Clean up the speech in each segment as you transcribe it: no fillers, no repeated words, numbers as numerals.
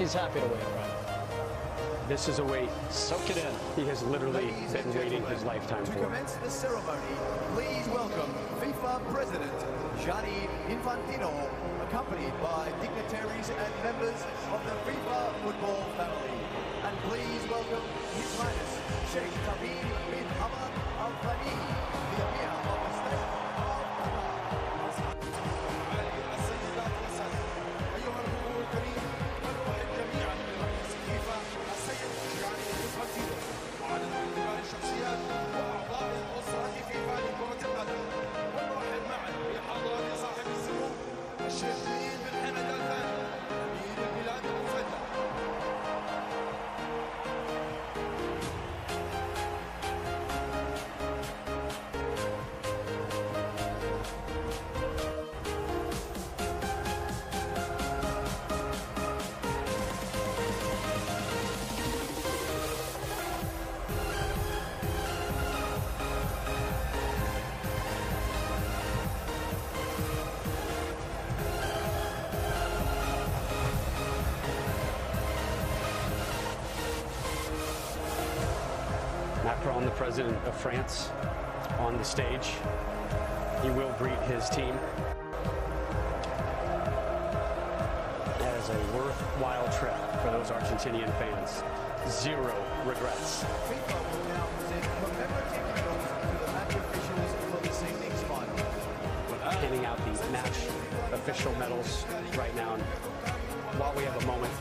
He's happy to wait, right? This is a wait. Soak it in. He has literally been waiting his lifetime for. To commence the ceremony, please welcome FIFA President Gianni Infantino, accompanied by dignitaries and members of the FIFA football family. And please welcome His Highness Sheikh Tamim bin Hamad Al Thani, the Emir of the State of وعدد من كبار الشخصيات واعضاء اسره فيفا لكره القدم ونرحب معا بحضره صاحب السمو الشيخ سعيد بن حمد ال ثاني امير البلاد المفدى. Macron, the president of France, on the stage. He will greet his team. That is a worthwhile trip for those Argentinian fans. Zero regrets. FIFA will now present commemorative medals to the match officials for this evening's final. Handing out the match official medals right now. And while we have a moment,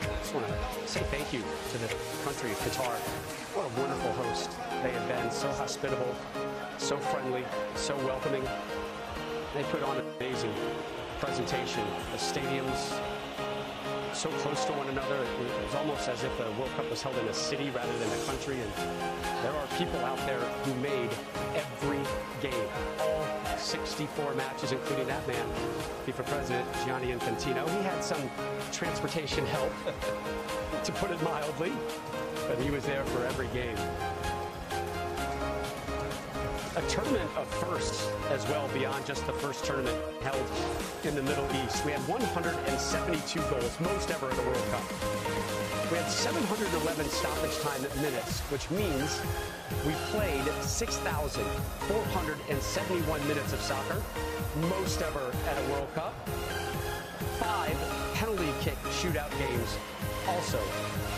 I just want to say thank you to the country of Qatar. What a wonderful host they have been. So hospitable, so friendly, so welcoming. They put on an amazing presentation. The stadiums so close to one another. It was almost as if the World Cup was held in a city rather than a country. And there are people out there who made every game, all 64 matches, including that man, FIFA President Gianni Infantino. He had some transportation help, to put it mildly, but he was there for every game. A tournament of firsts as well, beyond just the first tournament held in the Middle East. We had 172 goals, most ever at a World Cup. We had 711 stoppage time minutes, which means we played 6,471 minutes of soccer, most ever at a World Cup. 5 penalty kick shootout games, also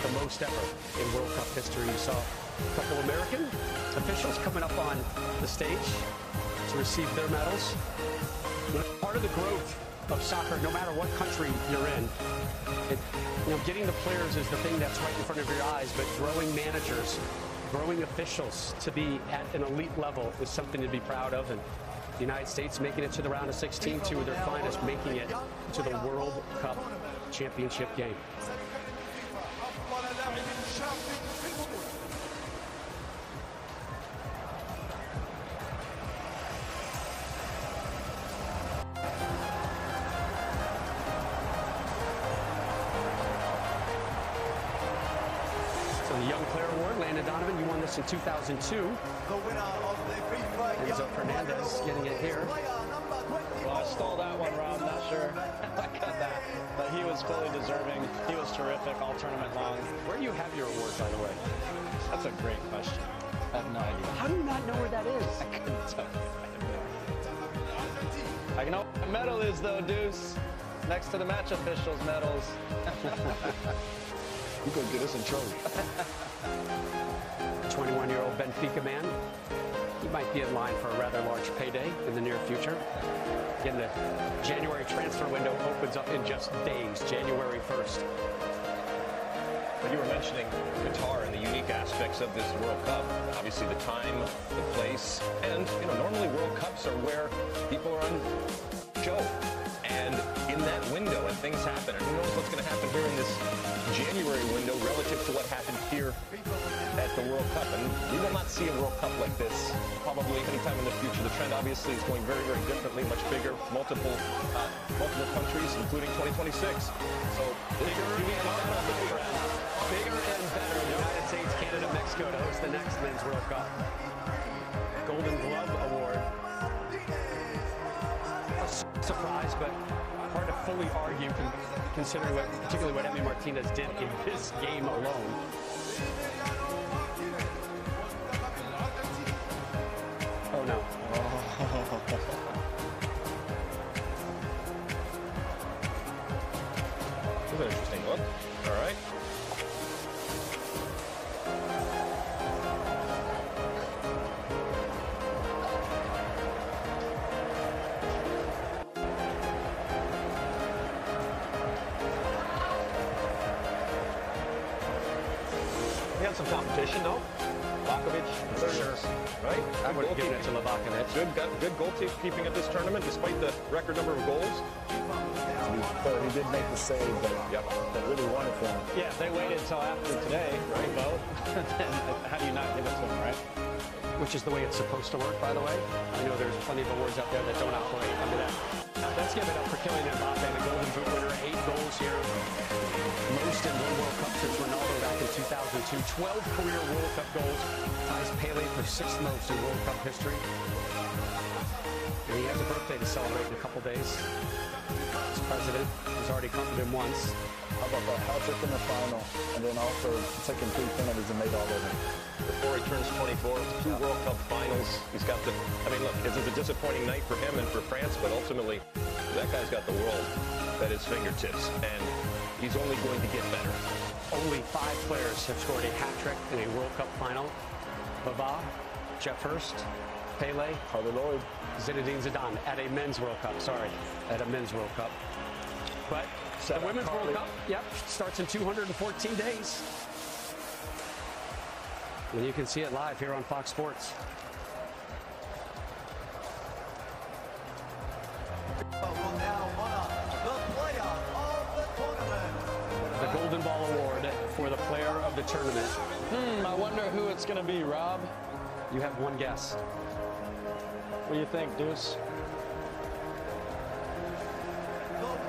the most ever in World Cup history. You saw a couple American officials coming up on the stage to receive their medals. Part of the growth of soccer, no matter what country you're in, getting the players is the thing that's right in front of your eyes, but growing managers, growing officials to be at an elite level is something to be proud of. And the United States making it to the round of 16, two of their finest making it to the World Cup championship game. So the Young Player Award, Landon Donovan, you won this in 2002. The winner of the FIFA Enzo Fernandez getting it here. Well, I stole that one, Rob. Not sure I got that. But he was fully deserving. He was terrific all tournament long. Where do you have your award, by the way? That's a great question. I have no idea. How do you not know where that is? I couldn't tell you. I know what the medal is, though, Deuce. Next to the match officials' medals. You gonna get us in trouble. 21-year-old Benfica man. He might be in line for a rather large payday in the near future. Again, the January transfer window opens up in just days, January 1st. But you were mentioning Qatar and the unique aspects of this World Cup. Obviously the time, the place, and normally World Cups are where people are on show. And in that window, and things happen, and who knows what's going to happen here in this January window relative to what happened here at the World Cup. And we will not see a World Cup like this probably anytime in the future. The trend obviously is going very, very differently, much bigger, multiple countries, including 2026. So Bigger and better. The United States, Canada, Mexico to host the next Men's World Cup. Golden Glove Award. A surprise, but hard to fully argue considering particularly what Emi Martinez did in this game alone. Oh no. This is an interesting look. All right. He had some competition, though. Bakovic, Sure. right? I would have given it to Lavakovic. Good goalkeeping at this tournament, despite the record number of goals. But he did make the save that really wanted for him. Yeah, if they waited until after today to vote, then how do you not give it to him, right? Which is the way it's supposed to work, by the way. I know there's plenty of awards out there that don't operate under that. Let's give it up for Kylian Mbappe, the Golden Boot winner, 8 goals here. Most in one World Cup since Ronaldo back in 2002. 12 career World Cup goals. Ties Pele for 6th most in World Cup history. And he has a birthday to celebrate in a couple days. His president has already comforted him once. How about that hat-trick in the final, and then also taking 3 penalties and made all of them. Before he turns 24, 2 World Cup finals. He's got the, I mean, look, this is a disappointing night for him and for France, but ultimately, that guy's got the world at his fingertips, and he's only going to get better. Only 5 players have scored a hat-trick in a World Cup final. Bava, Jeff Hurst, Pele, Harvey Lloyd, Zinedine Zidane at a men's World Cup. At a men's World Cup. But the women's World Cup, starts in 214 days. And you can see it live here on Fox Sports. Will now honor the player of the tournament. The Golden Ball Award for the player of the tournament. I wonder who it's going to be, Rob. You have one guess. What do you think, Deuce?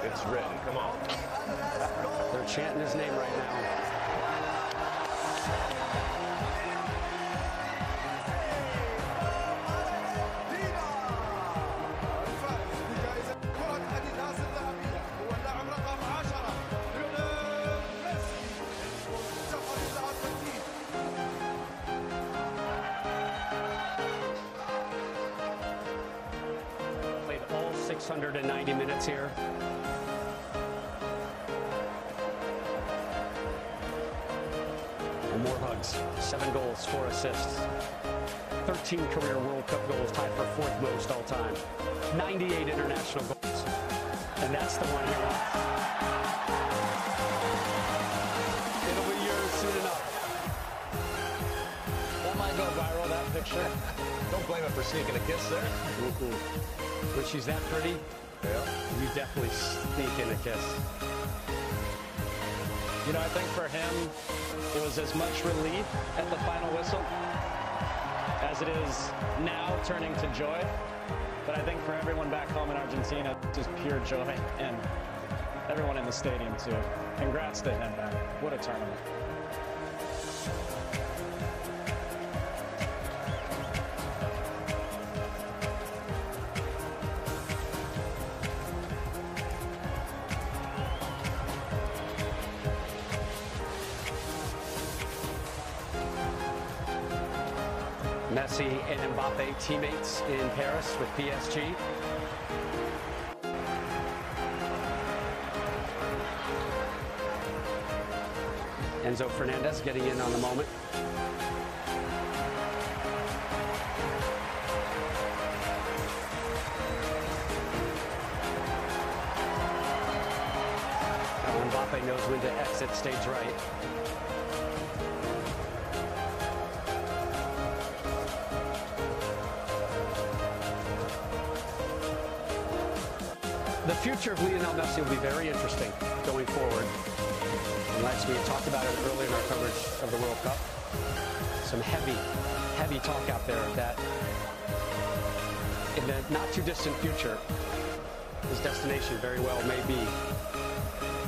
It's written. Come on. They're chanting his name right now. Played all 690 minutes here. And more hugs. 7 goals, 4 assists. 13 career World Cup goals, tied for 4th most all time. 98 international goals. And that's the one here. It'll be yours soon enough. That might go viral, that picture. Don't blame him for sneaking a kiss there. When she's that pretty, you definitely sneak in a kiss. You know, I think for him, it was as much relief at the final whistle as it is now turning to joy. But I think for everyone back home in Argentina, it's just pure joy, and everyone in the stadium too. Congrats to him, man. What a tournament. Messi and Mbappe teammates in Paris with PSG. Enzo Fernandez getting in on the moment. Now Mbappe knows when to exit stage right. The future of Lionel Messi will be very interesting going forward. And as we had talked about it earlier in our coverage of the World Cup, some heavy talk out there that in the not too distant future, his destination very well may be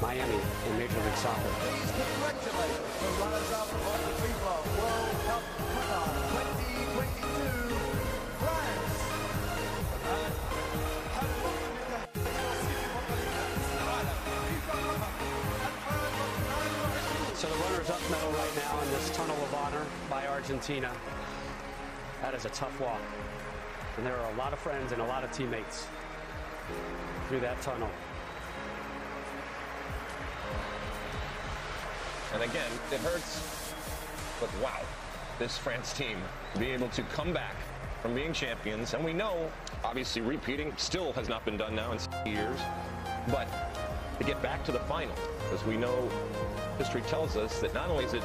Miami in Major League Soccer. Please congratulate the runners-up of the FIFA World Cup Qatar 2022, France. runners-up medal right now in this tunnel of honor by Argentina. That is a tough walk. And there are a lot of friends and a lot of teammates through that tunnel. And again, it hurts, but wow, this France team being able to come back from being champions, and we know, obviously repeating still has not been done now in 60 years, but to get back to the final, because we know history tells us that not only is it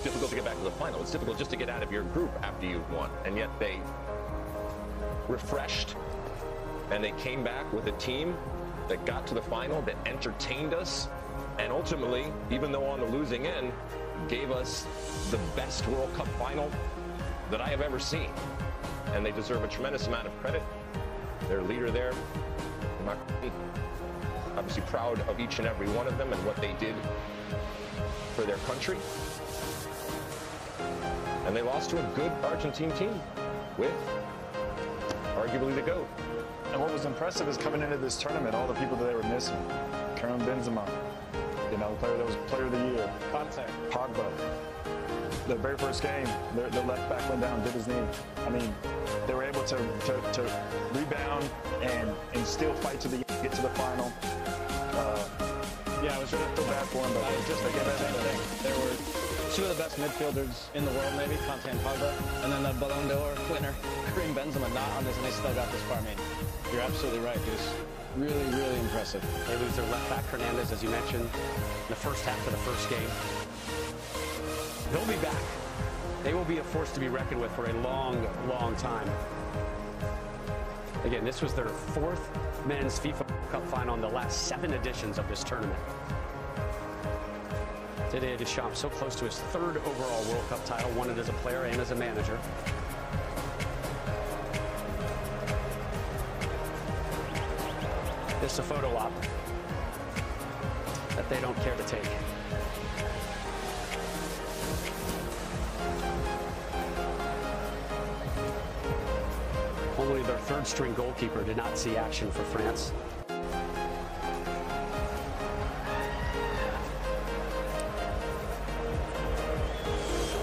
difficult to get back to the final, it's difficult just to get out of your group after you've won, and yet they refreshed, and they came back with a team that got to the final, that entertained us, and ultimately, even though on the losing end, gave us the best World Cup final that I have ever seen. And they deserve a tremendous amount of credit. Their leader there, obviously proud of each and every one of them and what they did for their country. And they lost to a good Argentine team with arguably the GOAT. And what was impressive is coming into this tournament, all the people that they were missing. Karim Benzema, you know, player that was player of the year. Pogba. The very first game, the left back went down, did his knee. I mean, they were able to rebound and still fight to get to the final. Yeah, I was really feel bad for him, but I was just thinking the same thing. They were two of the best midfielders in the world, maybe, Kanté and Pogba, and then the Ballon d'Or winner, Karim Benzema, not on this, and they still got this far. I mean, you're absolutely right. It was really, really impressive. They lose their left back, Hernandez, as you mentioned, in the first half of the first game. They'll be back. They will be a force to be reckoned with for a long, long time. Again, this was their fourth men's FIFA Cup final in the last 7 editions of this tournament. Didier Deschamps so close to his 3rd overall World Cup title, won it as a player and as a manager. This is a photo op that they don't care to take. Only their 3rd string goalkeeper did not see action for France.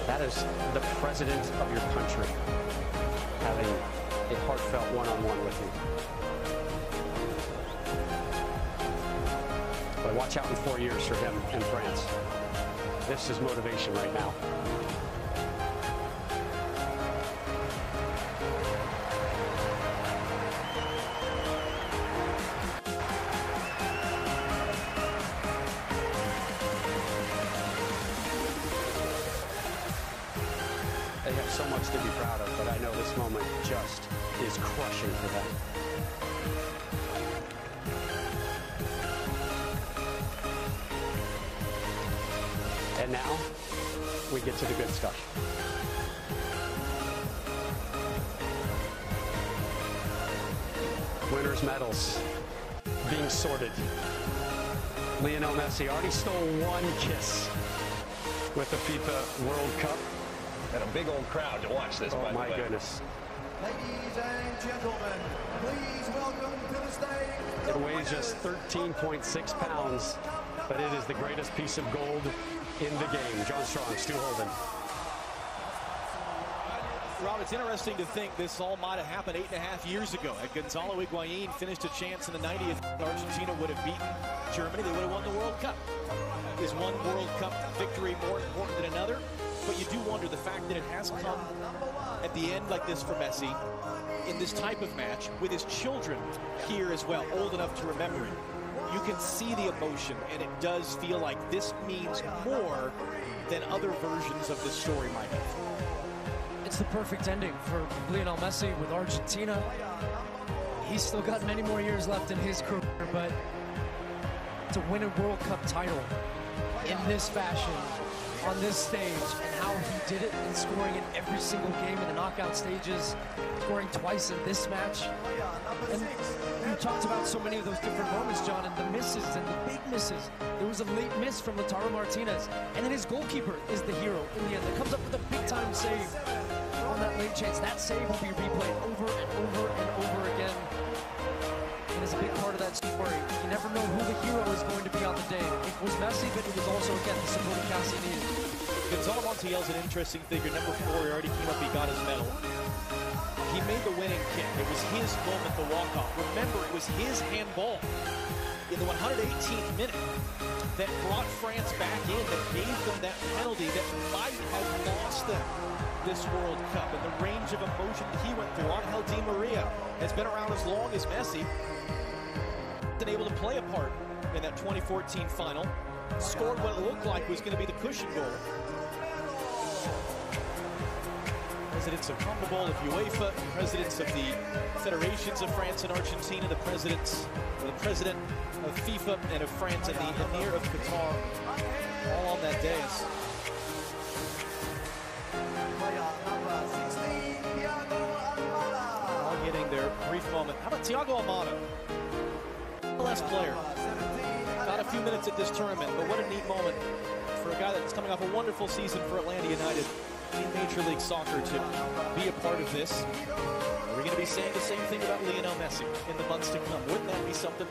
That is the president of your country having a heartfelt one-on-one with you. But watch out in 4 years for him in France. This is motivation right now. They have so much to be proud of, but I know this moment just is crushing for them. And now, we get to the good stuff. Winners' medals being sorted. Lionel Messi already stole 1 kiss with the FIFA World Cup. And a big old crowd to watch this, by the way. Oh, my goodness. Ladies and gentlemen, please welcome to the stage. It weighs just 13.6 pounds, but it is the greatest piece of gold in the game. John Strong, Stu Holden. Rob, it's interesting to think this all might have happened 8.5 years ago. At Gonzalo Higuain finished a chance in the 90th. Argentina would have beaten Germany. They would have won the World Cup. Is one World Cup victory more important than another? But you do wonder the fact that it has come at the end like this for Messi in this type of match with his children here as well, old enough to remember it. You can see the emotion, and it does feel like this means more than other versions of this story might have. It's the perfect ending for Lionel Messi with Argentina. He's still got many more years left in his career, but to win a World Cup title in this fashion, on this stage, and how he did it in scoring in every single game in the knockout stages, scoring twice in this match. And you talked about so many of those different moments, John, and the misses and the big misses. There was a late miss from Lautaro Martinez, and then his goalkeeper is the hero in the end that comes up with a big-time save on that late chance. That save will be replayed over and over and over again. And is a big part of that story. You never know who the hero is going to be on the day. It was Messi, but it was also, again, the supporting cast he needed. Gonzalo Montiel's an interesting figure. Number 4, he already came up, he got his medal. He made the winning kick. It was his moment, the walk-off. Remember, it was his handball in the 118th minute that brought France back in, that gave them that penalty that might have lost them this World Cup. And the range of emotion that he went through. Angel Di Maria has been around as long as Messi. Been able to play a part in that 2014 final. Scored what it looked like was going to be the cushion goal. Presidents of CONMEBOL, of UEFA, presidents of the federations of France and Argentina, the president of FIFA and of France, and the Emir of Qatar, all on that day. All getting their brief moment. How about Thiago Almada? The last player. Not a few minutes at this tournament, but what a neat moment for a guy that's coming off a wonderful season for Atlanta United in Major League Soccer to be a part of this. We're going to be saying the same thing about Lionel Messi in the months to come. Wouldn't that be something?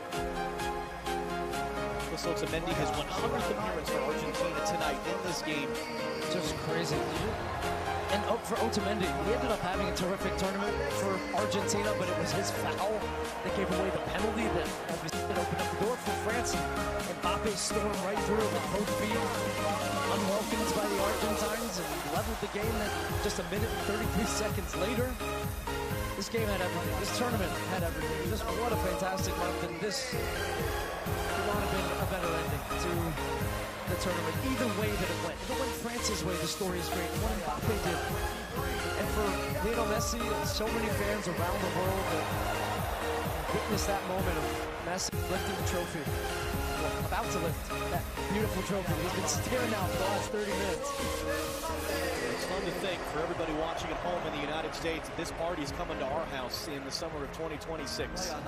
Otamendi his 100th appearance for Argentina tonight in this game. Just crazy. And for Otamendi, he ended up having a terrific tournament for Argentina, but it was his foul that gave away the penalty that opened up the door for France. And Mbappe stormed right through with both feet, unwelcomed by the Argentines, and leveled the game at just a minute and 33 seconds later. This game had everything. This tournament had everything. Just what a fantastic month, and this could not have been a better ending to the tournament. Either way that it went. If it went France's way, the story is great. What Mbappe did. And for Lionel Messi and so many fans around the world that witnessed that moment of Messi lifting the trophy. Well, about to lift that beautiful trophy. He's been staring out for the last 30 minutes. It's fun to think for everybody watching at home in the United States, this party is coming to our house in the summer of 2026. And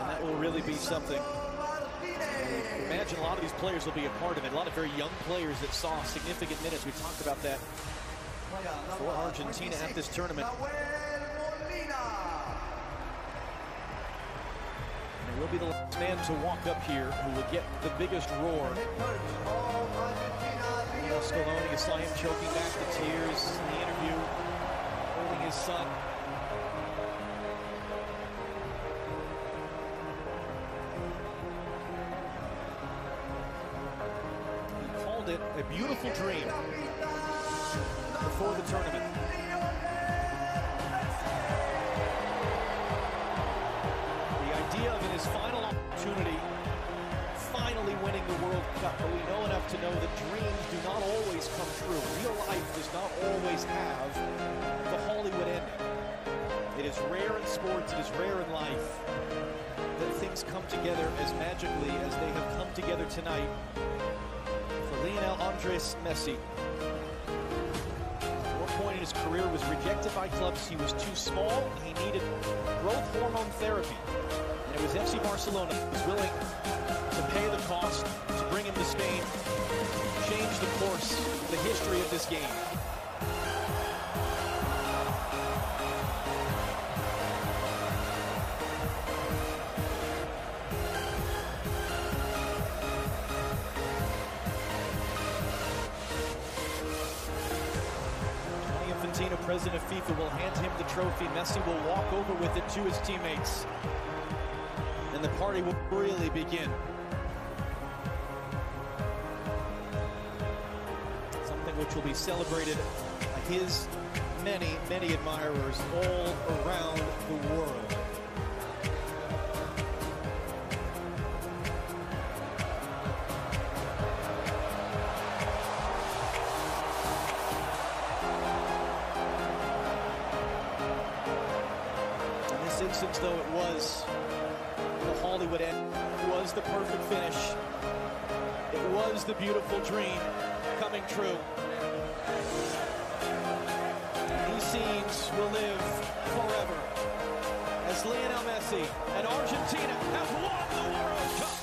that will really be something. Imagine a lot of these players will be a part of it. A lot of very young players that saw significant minutes. We talked about that for Argentina at this tournament. And it will be the last man to walk up here who will get the biggest roar. Scaloni, you saw him choking back the tears in the interview, holding his son. He called it a beautiful dream before the tournament. The idea of in his final opportunity, finally winning the World Cup, but we know enough to know that dreams do not always come true. Real life does not always have the Hollywood ending. It is rare in sports, it is rare in life that things come together as magically as they have come together tonight for Lionel Andres Messi. At one point in his career was rejected by clubs. He was too small, he needed growth hormone therapy. And it was FC Barcelona who was willing to pay the cost to bring him to Spain, change the course, the history of this game. Infantino, president of FIFA, will hand him the trophy. Messi will walk over with it to his teammates. And the party will really begin. Something which will be celebrated by his many, many admirers all around the world. In this instance, though, it was the Hollywood end, it was the perfect finish. It was the beautiful dream coming true. These scenes will live forever as Lionel Messi and Argentina have won the World Cup.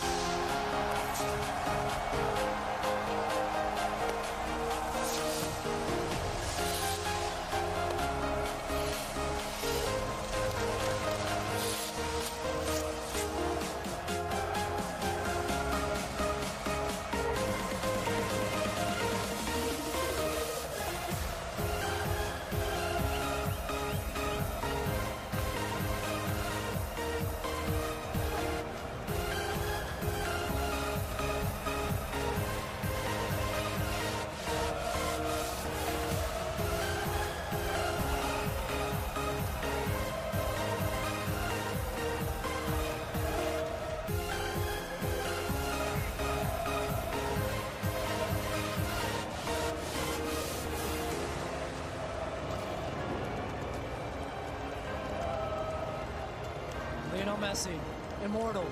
Messi, immortal.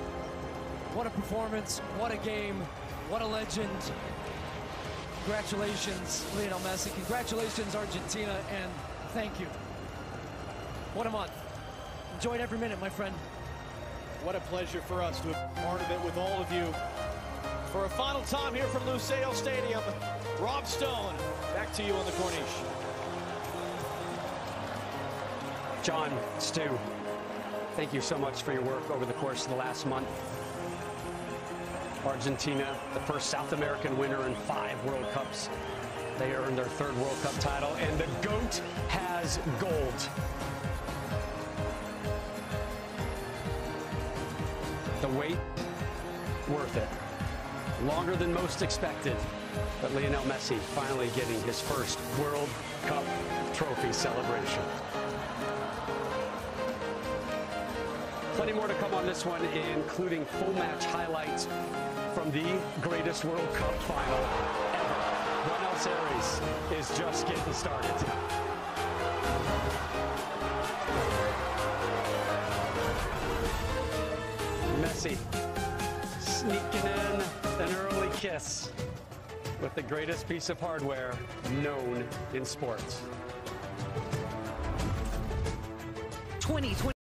What a performance, what a game, what a legend. Congratulations, Lionel Messi. Congratulations, Argentina, and thank you. What a month. Enjoyed every minute, my friend. What a pleasure for us to have been part of it with all of you. For a final time here from Lusail Stadium, Rob Stone, back to you on the Corniche. John, Stu, thank you so much for your work over the course of the last month. Argentina, the first South American winner in 5 World Cups. They earned their 3rd World Cup title, and the GOAT has gold. The wait, worth it. Longer than most expected, but Lionel Messi finally getting his first World Cup trophy celebration. Plenty more to come on this one, including full match highlights from the greatest World Cup final ever. Buenos Aires is just getting started. Messi sneaking in an early kiss with the greatest piece of hardware known in sports. 2020.